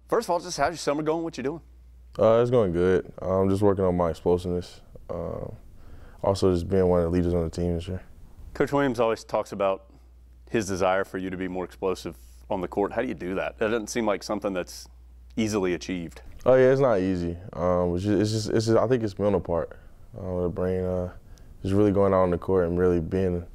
First of all, just how's your summer going? What you doing? It's going good. I'm just working on my explosiveness. Also, just being one of the leaders on the team this year. Coach Williams always talks about his desire for you to be more explosive on the court. How do you do that? That doesn't seem like something that's easily achieved. Oh yeah, it's not easy. It's just I think it's mental part. The brain just really going out on the court and really being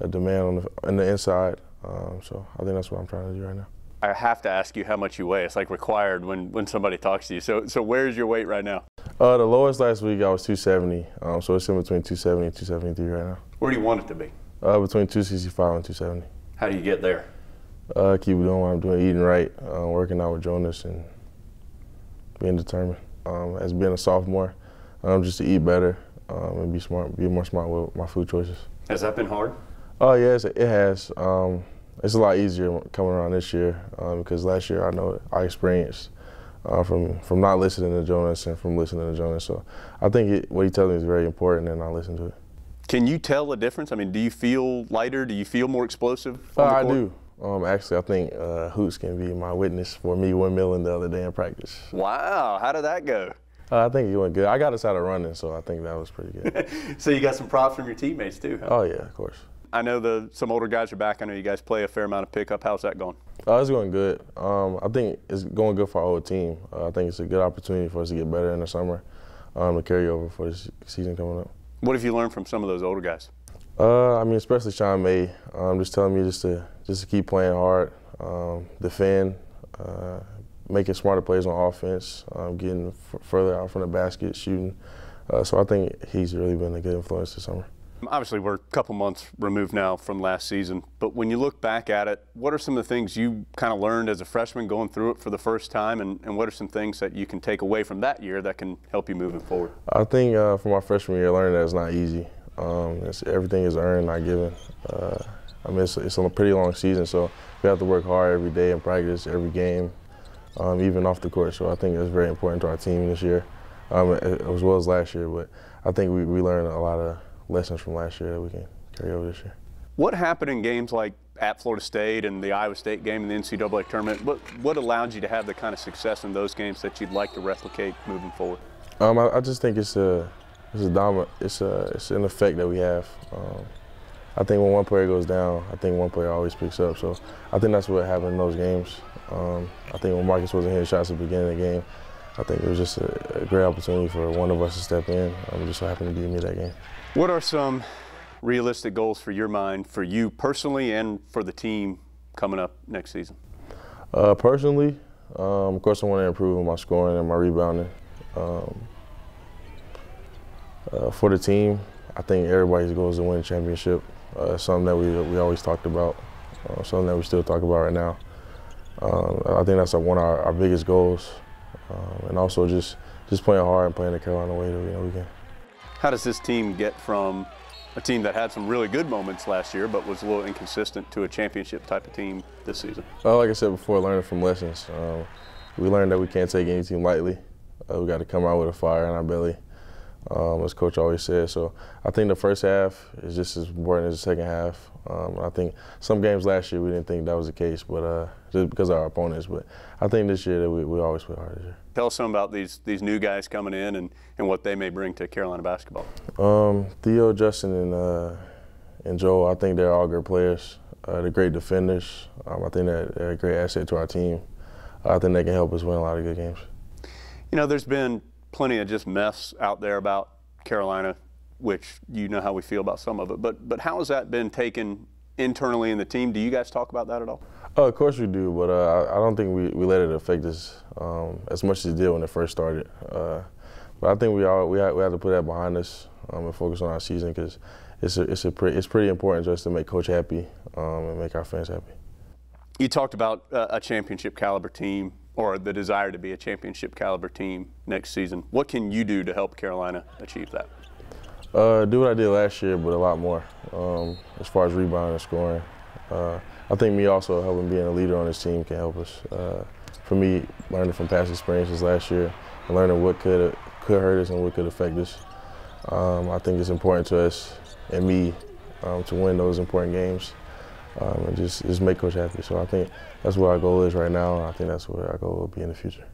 a demand on the inside. So I think that's what I'm trying to do right now. I have to ask you how much you weigh. It's like required when somebody talks to you. So where's your weight right now? The lowest last week I was 270. So it's in between 270 and 273 right now. Where do you want it to be? Between 265 and 270. How do you get there? Keep doing what I'm doing, eating right, working out with Jonas, and being determined. As being a sophomore, just to eat better and be more smart with my food choices. Has that been hard? Oh yes, it has. It's a lot easier coming around this year because last year I experienced from not listening to Jonas and from listening to Jonas. So I think what he tells me is very important, and I listen to it. Can you tell the difference? I mean, do you feel lighter? Do you feel more explosive on the court? I do. Actually, I think Hoots can be my witness for me windmilling the other day in practice. Wow, how did that go? I think it went good. I got us out of running, so I think that was pretty good. So you got some props from your teammates too, huh? Oh yeah, of course. I know some older guys are back. I know you guys play a fair amount of pickup. How's that going? It's going good. I think it's going good for our whole team. I think it's a good opportunity for us to get better in the summer to carry over for this season coming up. What have you learned from some of those older guys? I mean, especially Sean May, just telling me just to keep playing hard, defend, making smarter plays on offense, getting further out from the basket, shooting. So I think he's really been a good influence this summer. Obviously, we're a couple months removed now from last season, but when you look back at it, what are some of the things you kind of learned as a freshman going through it for the first time, and what are some things that you can take away from that year that can help you moving forward? I think for my freshman year, learning that it's not easy. Everything is earned, not given. I mean, it's a pretty long season, so we have to work hard every day in practice, every game, even off the court. So I think it's very important to our team this year, as well as last year. But I think we learned a lot of lessons from last year that we can carry over this year. What happened in games like at Florida State and the Iowa State game in the NCAA tournament? What allowed you to have the kind of success in those games that you'd like to replicate moving forward? I just think it's an effect that we have. I think when one player goes down, I think one player always picks up. So I think that's what happened in those games. I think when Marcus wasn't hitting shots at the beginning of the game, I think it was just a great opportunity for one of us to step in. It just so happened to be me that game. What are some realistic goals for your mind, for you personally and for the team coming up next season? Personally, of course I want to improve on my scoring and my rebounding. For the team, I think everybody's goal is to win a championship. Something that we always talked about, something that we still talk about right now. I think that's one of our biggest goals. And also just playing hard and playing the Carolina way that we can. How does this team get from a team that had some really good moments last year but was a little inconsistent to a championship type of team this season? Like I said before, learning from lessons. We learned that we can't take any team lightly. We got to come out with a fire in our belly, as Coach always says. So I think the first half is just as important as the second half. I think some games last year we didn't think that was the case, but just because of our opponents. But I think this year that we always play hard this year. Tell us some about these new guys coming in and what they may bring to Carolina basketball. Theo, Justin, and Angell, I think they're all good players. They're great defenders. I think they're a great asset to our team. I think they can help us win a lot of good games. You know, there's been plenty of just mess out there about Carolina, which you know how we feel about some of it. But how has that been taken internally in the team? Do you guys talk about that at all? Of course we do, but I don't think we let it affect us as much as it did when it first started. But I think we have to put that behind us and focus on our season because it's pretty important just to make Coach happy and make our fans happy. You talked about a championship caliber team, or the desire to be a championship caliber team next season. What can you do to help Carolina achieve that? Do what I did last year, but a lot more as far as rebounding and scoring. I think me also helping being a leader on this team can help us. For me, learning from past experiences last year and learning what could hurt us and what could affect us, I think it's important to us and me to win those important games. and just make Coach happy. So I think that's where our goal is right now. I think that's where our goal will be in the future.